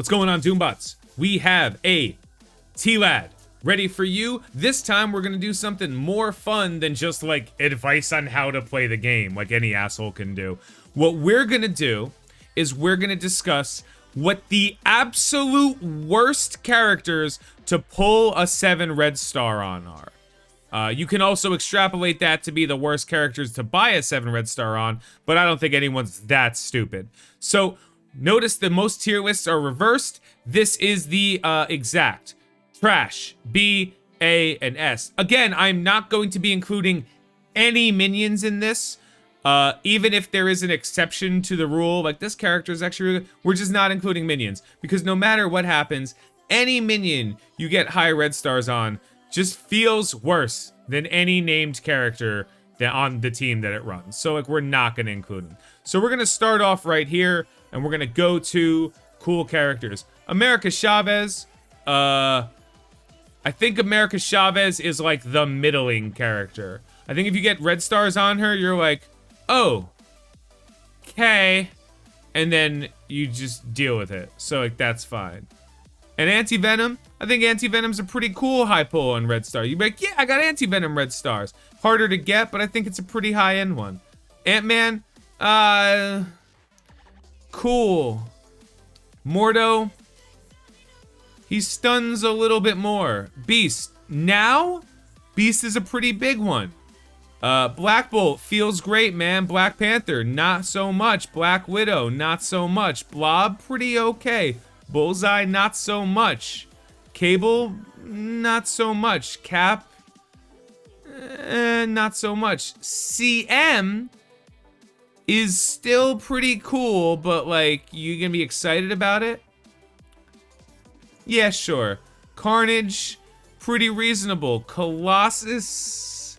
What's going on, Doombots? We have a TLAD ready for you. This time we're gonna do something more fun than just like advice on how to play the game like any asshole can do. What we're gonna do is we're gonna discuss what the absolute worst characters to pull a 7 red star on are. You can also extrapolate that to be the worst characters to buy a 7 red star on, but I don't think anyone's that stupid. So notice that most tier lists are reversed. This is the exact. Trash, B, A, and S. Again, I'm not going to be including any minions in this. Even if there is an exception to the rule, like this character is actually really good, we're just not including minions. Because no matter what happens, any minion you get high red stars on just feels worse than any named character that on the team that it runs. So like we're not going to include them. So we're going to start off right here, and we're going to go to cool characters. America Chavez, I think America Chavez is like the middling character. I think if you get red stars on her, you're like, oh, okay. And then you just deal with it. So like, that's fine. And Anti-Venom, I think Anti-Venom's a pretty cool high pull on red star. You'd be like, yeah, I got Anti-Venom red stars. Harder to get, but I think it's a pretty high end one. Ant-Man, cool. Mordo, he stuns a little bit more. Beast, now? Beast is a pretty big one. Black Bolt feels great, man. Black Panther, not so much. Black Widow, not so much. Blob, pretty okay. Bullseye, not so much. Cable, not so much. Cap, not so much. CM is still pretty cool, but like, you gonna be excited about it? Yeah, sure. Carnage, pretty reasonable. Colossus,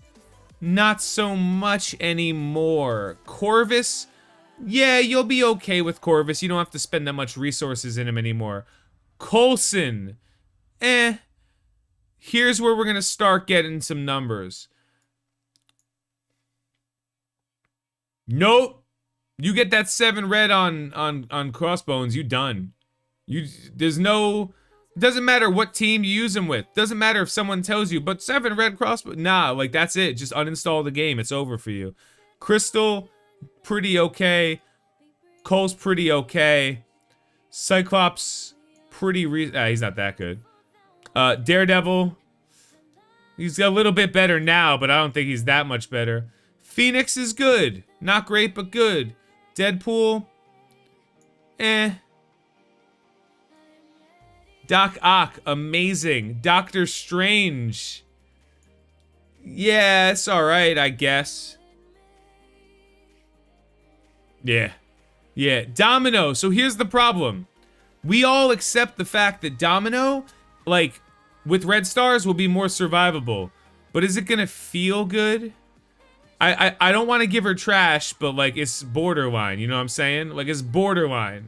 not so much anymore. Corvus, yeah, you'll be okay with Corvus. You don't have to spend that much resources in him anymore. Coulson, Here's where we're gonna start getting some numbers. Nope. You get that 7 red on Crossbones, you done. There's no, doesn't matter what team you use him with. Doesn't matter if someone tells you, but 7 red Crossbones, nah, like that's it. Just uninstall the game, it's over for you. Crystal, pretty okay. Cole's pretty okay. Cyclops, pretty he's not that good. Daredevil, he's a little bit better now, but I don't think he's that much better. Phoenix is good. Not great, but good. Deadpool, Doc Ock, amazing. Doctor Strange, yeah, it's alright, I guess. Yeah. Domino, so here's the problem. We all accept the fact that Domino, like, with red stars will be more survivable. But is it gonna feel good? I don't want to give her trash, but like, it's borderline, you know what I'm saying? Like, it's borderline.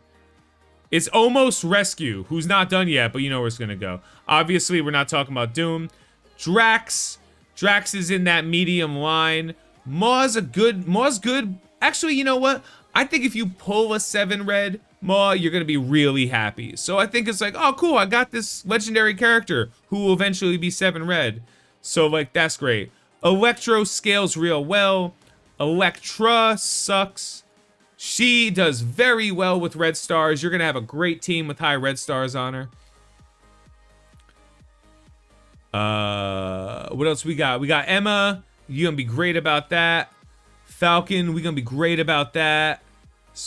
It's almost Rescue, who's not done yet, but you know where it's gonna go. Obviously, we're not talking about Doom. Drax is in that medium line. Maw's good. Actually, you know what? I think if you pull a 7 red Maw, you're gonna be really happy. So I think it's like, oh cool, I got this legendary character who will eventually be 7 red. So like, that's great. Electro scales real well. Electra sucks. She does very well with red stars. You're gonna have a great team with high red stars on her. What else we got? We got Emma. You're gonna be great about that. Falcon, we're gonna be great about that.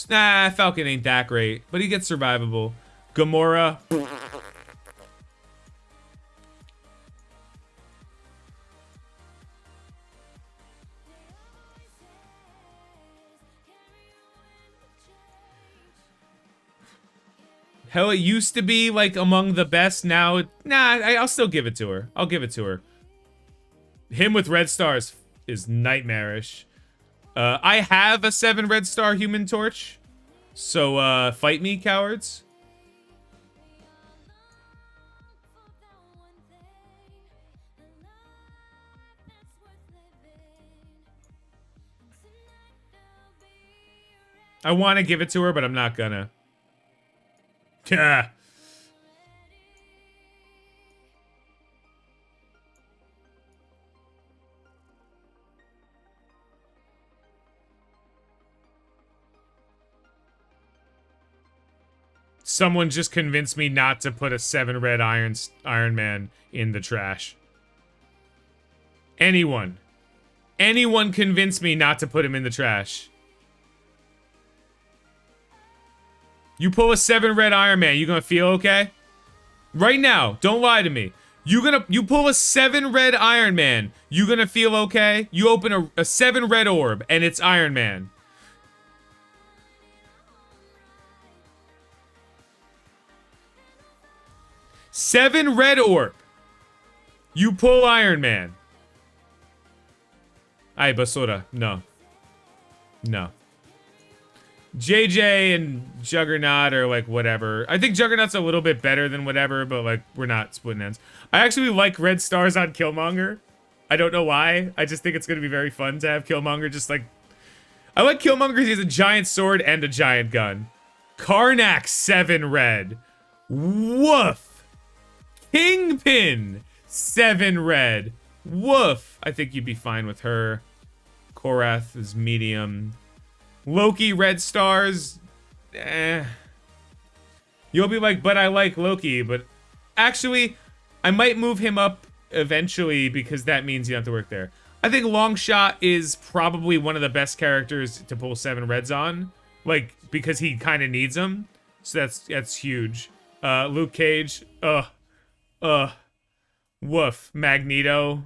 Nah, Falcon ain't that great, but he gets survivable. Gamora. Hell, it used to be like among the best. Now, nah, I'll still give it to her. I'll give it to her. Him with red stars is nightmarish. I have a 7 red star Human Torch, so fight me, cowards. I want to give it to her, but I'm not gonna. Yeah. Someone just convinced me not to put a 7 red Iron Man in the trash. Anyone. Anyone convince me not to put him in the trash. You pull a 7 red Iron Man, you gonna feel okay? Right now, don't lie to me. You pull a 7 red Iron Man, you gonna feel okay? You open a 7 red orb, and it's Iron Man. Seven red orb. You pull Iron Man. Ay, basura. No. No. JJ and Juggernaut are like whatever. I think Juggernaut's a little bit better than whatever, but like we're not splitting ends. I actually like red stars on Killmonger. I don't know why. I just think it's gonna be very fun to have Killmonger just like... I like Killmonger because he has a giant sword and a giant gun. Karnak 7 red. Woof. Kingpin 7 red. Woof. I think you'd be fine with her. Korath is medium. Loki red stars. You'll be like, but I like Loki. But actually, I might move him up eventually because that means you don't have to work there. I think Longshot is probably one of the best characters to pull 7 reds on. Like, because he kind of needs them. So that's huge. Luke Cage. Woof. Magneto.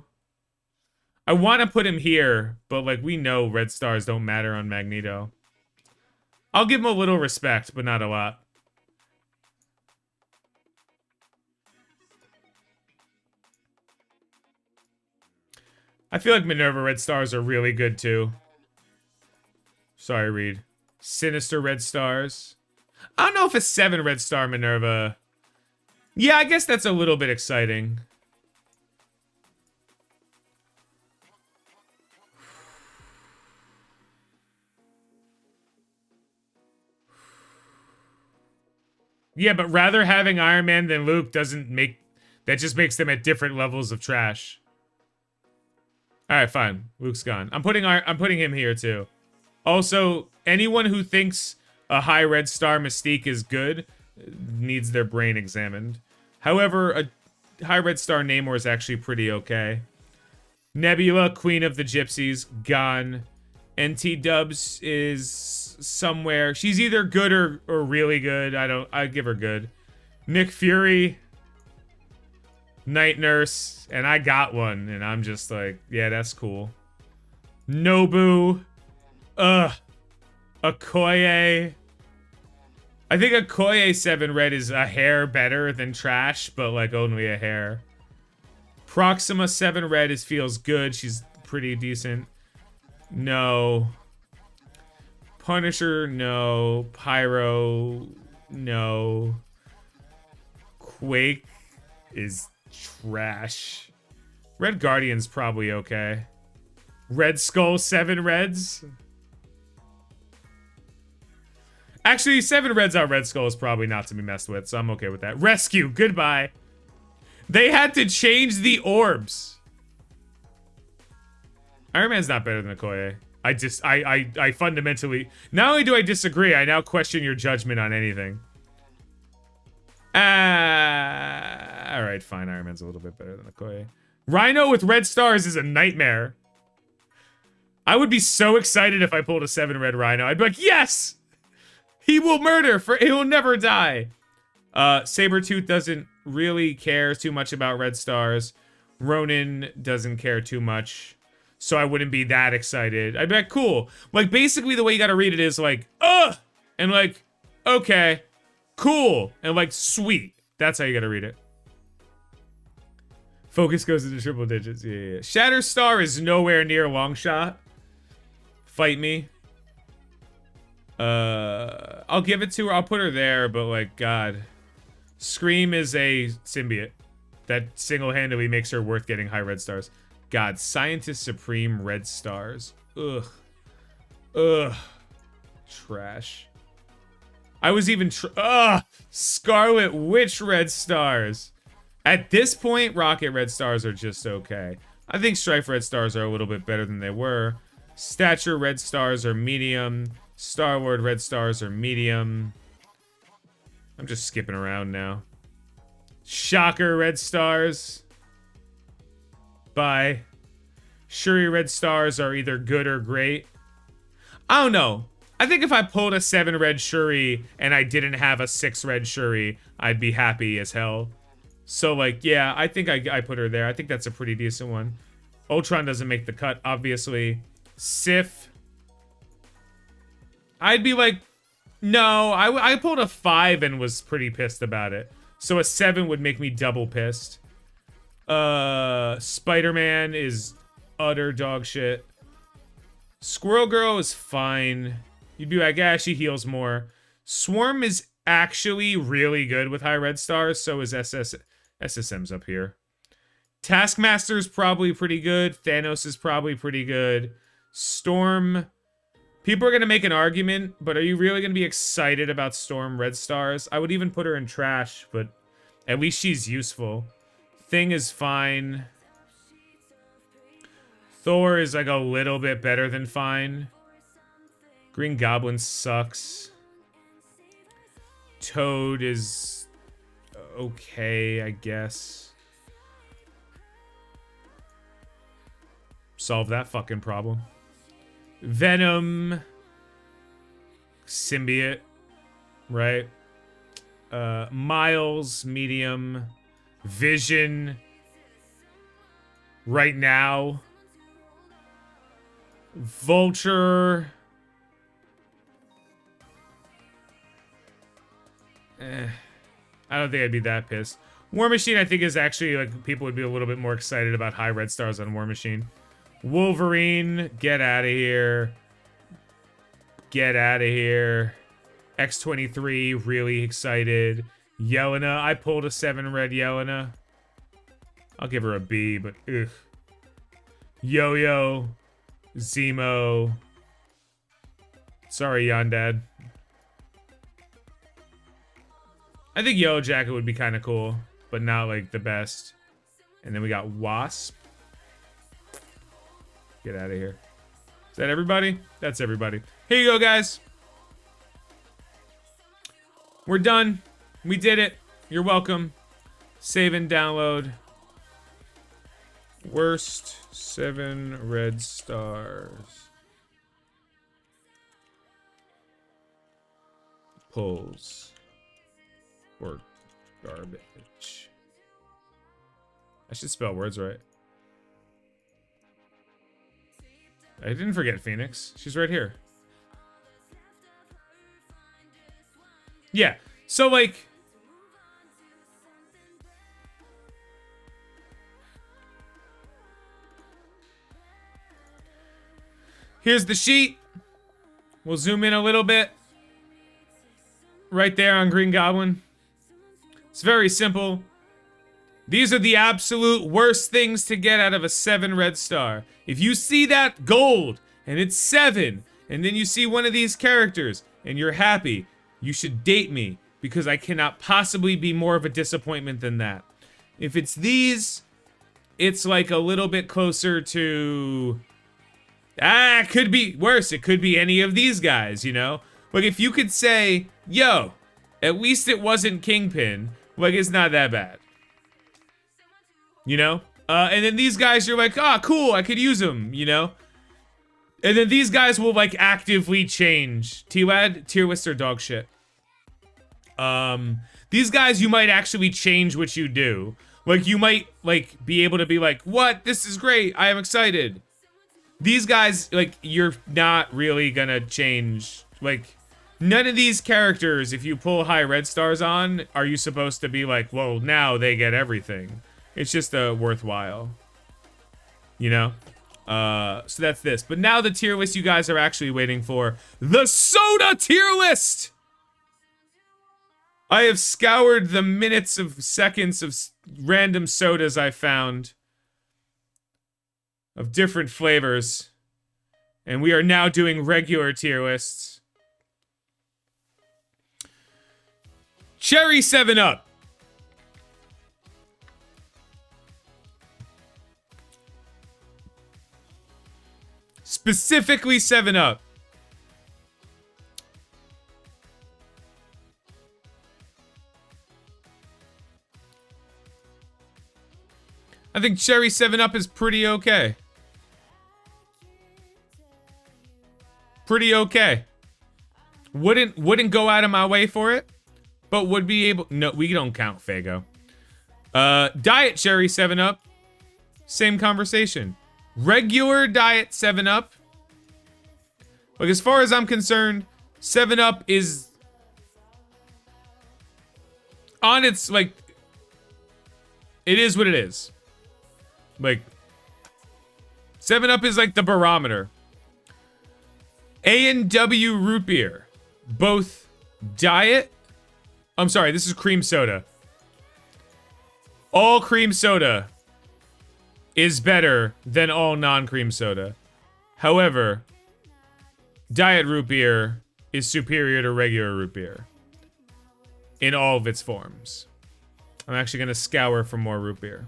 I want to put him here, but like we know red stars don't matter on Magneto. I'll give him a little respect, but not a lot. I feel like Minerva red stars are really good too. Sorry, Reed. Sinister red stars. I don't know if a 7 red star Minerva... Yeah, I guess that's a little bit exciting. Yeah, but rather having Iron Man than Luke doesn't make... That just makes them at different levels of trash. Alright, fine. Luke's gone. I'm putting him here, too. Also, anyone who thinks a high red star Mystique is good needs their brain examined. However, a high red star Namor is actually pretty okay. Nebula, Queen of the Gypsies, gone. NT Dubs is somewhere. She's either good or really good. I'd give her good. Nick Fury, Night Nurse, and I got one, and I'm just like, yeah, that's cool. Nobu, Okoye. I think Okoye 7 red is a hair better than trash, but like only a hair. Proxima 7 red feels good. She's pretty decent. No. Punisher, no. Pyro, no. Quake is trash. Red Guardian's probably okay. Red Skull 7 reds. Actually, 7 reds on Red Skull is probably not to be messed with, so I'm okay with that. Rescue, goodbye. They had to change the orbs. Iron Man's not better than Okoye. I fundamentally... Not only do I disagree, I now question your judgment on anything. Alright, fine. Iron Man's a little bit better than Okoye. Rhino with red stars is a nightmare. I would be so excited if I pulled a 7 red Rhino. I'd be like, yes! He will murder, he will never die. Sabretooth doesn't really care too much about red stars. Ronin doesn't care too much. So I wouldn't be that excited. I'd be like, cool. Like, basically the way you gotta read it is like, ugh! And like, okay. Cool. And like, sweet. That's how you gotta read it. Focus goes into triple digits. Yeah. Shatterstar is nowhere near Longshot. Fight me. I'll give it to her. I'll put her there, but like, God. Scream is a symbiote that single-handedly makes her worth getting high red stars. God, Scientist Supreme red stars. Ugh. Ugh. Trash. I was even Scarlet Witch red stars. At this point, Rocket red stars are just okay. I think Strife red stars are a little bit better than they were. Stature red stars are medium. Star-Lord red stars are medium. I'm just skipping around now. Shocker red stars. Bye. Shuri red stars are either good or great. I don't know. I think if I pulled a 7 red Shuri and I didn't have a 6 red Shuri, I'd be happy as hell. So, like, yeah, I think I put her there. I think that's a pretty decent one. Ultron doesn't make the cut, obviously. Sif. I'd be like, no, I pulled a 5 and was pretty pissed about it. So a 7 would make me double pissed. Spider-Man is utter dog shit. Squirrel Girl is fine. You'd be like, yeah, she heals more. Swarm is actually really good with high red stars, so is SSM's up here. Taskmaster's probably pretty good. Thanos is probably pretty good. Storm, people are going to make an argument, but are you really going to be excited about Storm red stars? I would even put her in trash, but at least she's useful. Thing is fine. Thor is like a little bit better than fine. Green Goblin sucks. Toad is okay, I guess. Solve that fucking problem. Venom. Symbiote. Right? Miles, medium. Vision. Right now. Vulture. I don't think I'd be that pissed. War Machine, I think, is actually, like, people would be a little bit more excited about high red stars on War Machine. Wolverine, get out of here. Get out of here. X-23, really excited. Yelena, I pulled a 7 red Yelena. I'll give her a B, but ugh. Yo-Yo. Zemo. Sorry, Yondad. I think Yellow Jacket would be kind of cool, but not like the best. And then we got Wasp. Get out of here. Is that everybody? That's everybody. Here you go, guys. We're done. We did it. You're welcome. Save and download. Worst 7 red stars. Pulls. Or garbage. I should spell words right. I didn't forget Phoenix. She's right here. Yeah. So, like, here's the sheet. We'll zoom in a little bit. Right there on Green Goblin. It's very simple. These are the absolute worst things to get out of a 7 red star. If you see that gold and it's 7, and then you see one of these characters and you're happy, you should date me because I cannot possibly be more of a disappointment than that. If it's these, it's like a little bit closer to... it could be worse. It could be any of these guys, you know? Like, if you could say, yo, at least it wasn't Kingpin, like, it's not that bad. You know? And then these guys, you're like, ah, cool, I could use them, you know? And then these guys will, like, actively change. TLAD, tier lists are dog shit. These guys, you might actually change what you do. Like, you might, like, be able to be like, what? This is great. I am excited. These guys, like, you're not really gonna change. Like, none of these characters, if you pull high red stars on, are you supposed to be like, well, now they get everything. It's just worthwhile. You know? So that's this. But now the tier list you guys are actually waiting for. The soda tier list! I have scoured the minutes of seconds of random sodas I found. Of different flavors. And we are now doing regular tier lists. Cherry 7-Up. Specifically 7-Up. think cherry 7-Up is pretty okay. Pretty okay. Wouldn't go out of my way for it, but would be able. No, we don't count Faygo. Diet cherry 7-Up, same conversation. Regular diet 7-Up. Like, as far as I'm concerned, 7-Up is on its, like, it is what it is. Like, 7-Up is like the barometer. A&W root beer, both diet. I'm sorry, this is cream soda. All cream soda is better than all non-cream soda. However, diet root beer is superior to regular root beer in all of its forms. I'm actually gonna scour for more root beer.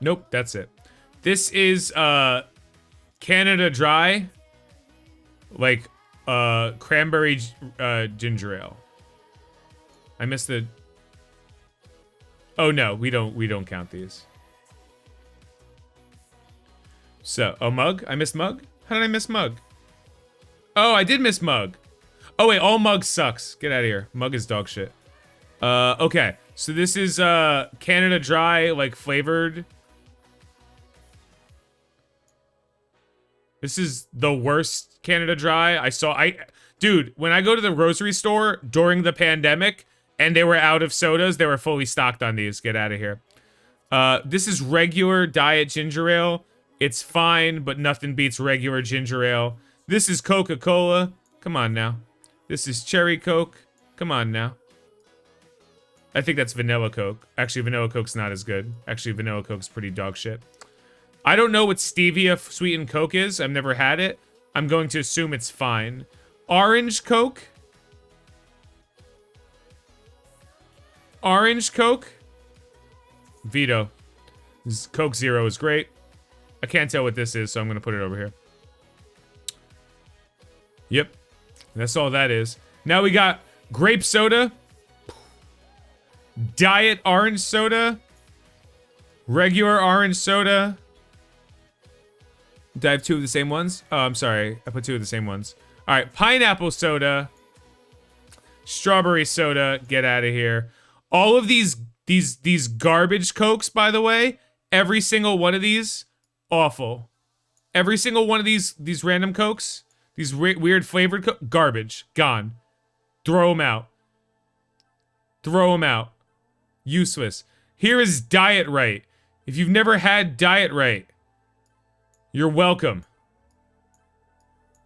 Nope, that's it. This is Canada Dry, like cranberry ginger ale. I missed the. Oh no, we don't count these. So, oh, mug? I missed mug? How did I miss mug? Oh, I did miss mug. Oh wait, all mug sucks. Get out of here. Mug is dog shit. Okay. So this is Canada Dry, like, flavored. This is the worst Canada Dry. Dude, when I go to the grocery store during the pandemic and they were out of sodas, they were fully stocked on these. Get out of here. This is regular diet ginger ale. It's fine, but nothing beats regular ginger ale. This is Coca-Cola. Come on now. This is Cherry Coke. Come on now. I think that's Vanilla Coke. Actually, Vanilla Coke's not as good. Actually, Vanilla Coke's pretty dog shit. I don't know what stevia sweetened Coke is. I've never had it. I'm going to assume it's fine. Orange Coke. Orange Coke. Veto. Coke Zero is great. I can't tell what this is, so I'm going to put it over here. Yep. That's all that is. Now we got grape soda. Diet orange soda. Regular orange soda. Did I have two of the same ones? Oh, I'm sorry. I put two of the same ones. All right. Pineapple soda. Strawberry soda. Get out of here. All of these garbage Cokes, by the way. Every single one of these, awful. Every single one of these random Cokes, these weird flavored garbage. Gone. Throw them out. Throw them out. Useless. Here is Diet Right. If you've never had Diet Right, you're welcome.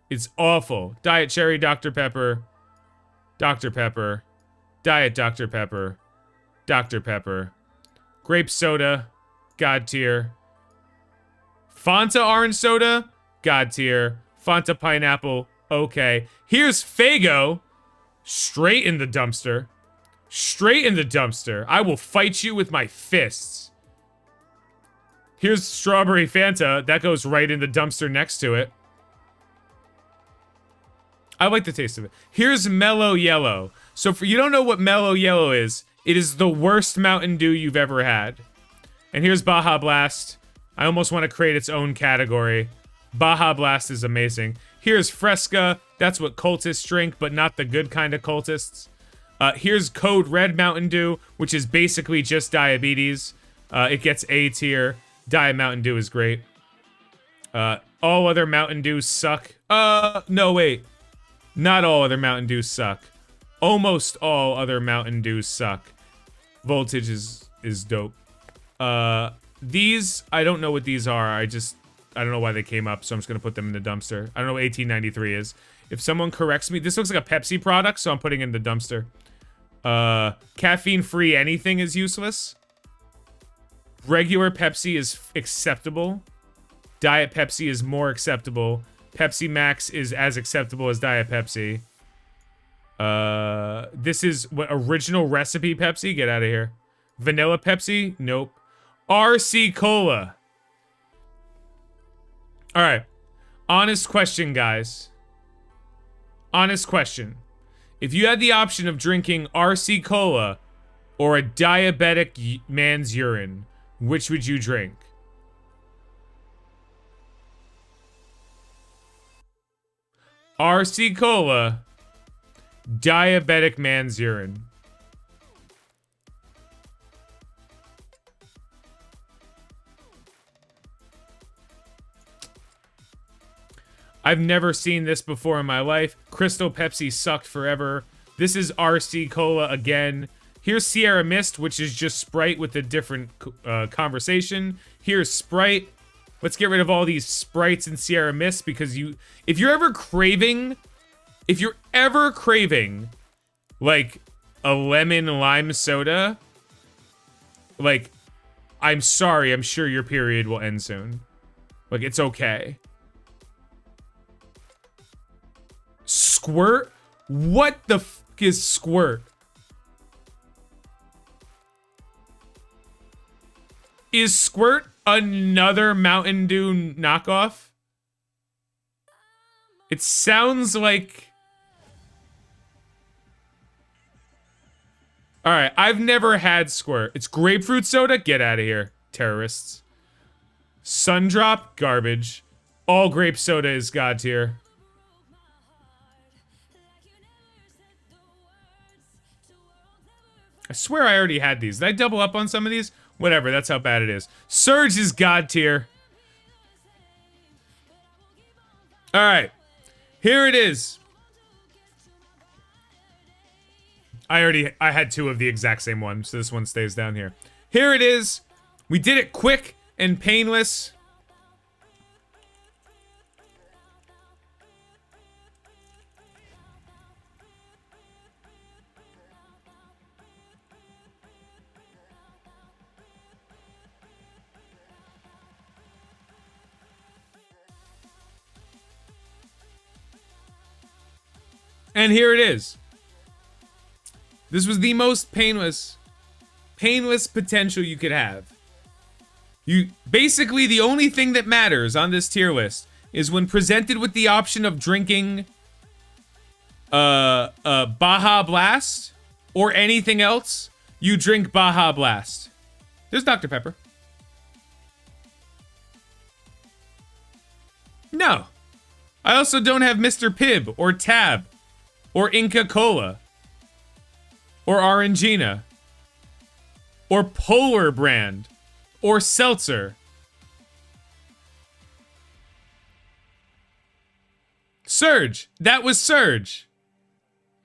It's awful. Diet Cherry Dr. Pepper. Dr. Pepper. Diet Dr. Pepper. Dr. Pepper. Grape soda. God tier. Fanta orange soda. God tier. Fanta pineapple. Okay. Here's Faygo. Straight in the dumpster. Straight in the dumpster. I will fight you with my fists. Here's strawberry Fanta. That goes right in the dumpster next to it. I like the taste of it. Here's Mellow Yellow. So if you don't know what Mellow Yellow is, it is the worst Mountain Dew you've ever had. And here's Baja Blast. I almost want to create its own category. Baja Blast is amazing. Here's Fresca. That's what cultists drink, but not the good kind of cultists. Here's Code Red Mountain Dew, which is basically just diabetes. It gets A tier. Diet Mountain Dew is great. All other Mountain Dews suck. No, wait. Not all other Mountain Dews suck. Almost all other Mountain Dews suck. Voltage is dope. These, I don't know what these are. I don't know why they came up, so I'm just gonna put them in the dumpster. I don't know what 1893 is. If someone corrects me, this looks like a Pepsi product, so I'm putting it in the dumpster. Caffeine-free anything is useless. Regular Pepsi is acceptable. Diet Pepsi is more acceptable. Pepsi Max is as acceptable as Diet Pepsi. This is what original recipe Pepsi? Get out of here. Vanilla Pepsi? Nope. RC Cola. All right. Honest question, guys. Honest question. If you had the option of drinking RC Cola or a diabetic man's urine? Which would you drink? RC Cola, diabetic man's urine. I've never seen this before in my life. Crystal Pepsi sucked forever. This is RC Cola again. Here's Sierra Mist, which is just Sprite with a different conversation. Here's Sprite. Let's get rid of all these Sprites and Sierra Mist because if you're ever craving like a lemon lime soda, like, I'm sorry, I'm sure your period will end soon. Like, it's okay. Squirt? What the f is Squirt? Is Squirt another Mountain Dew knockoff? It sounds like... Alright, I've never had Squirt. It's grapefruit soda? Get out of here, terrorists. Sundrop? Garbage. All grape soda is God tier. I swear I already had these. Did I double up on some of these? Whatever, that's how bad it is. Surge is God tier. Alright. Here it is. I had two of the exact same one, so this one stays down here. Here it is. We did it quick and painless. And here it is. This was the most painless potential you could have. Basically, the only thing that matters on this tier list is when presented with the option of drinking Baja Blast or anything else, you drink Baja Blast. There's Dr. Pepper. No. I also don't have Mr. Pibb or Tab or Inca Cola or Orangina or Polar Brand or Seltzer. Surge. That was Surge.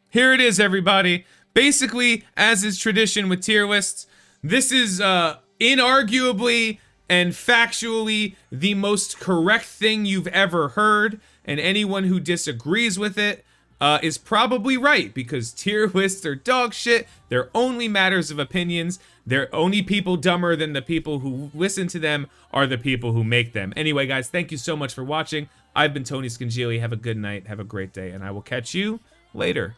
Here it is, everybody. Basically, as is tradition with tier lists, this is inarguably and factually the most correct thing you've ever heard, and anyone who disagrees with it is probably right, because tier lists are dog shit. They're only matters of opinions. They're only people dumber than the people who listen to them are the people who make them. Anyway, guys, thank you so much for watching. I've been Tony Scungili. Have a good night. Have a great day, and I will catch you later.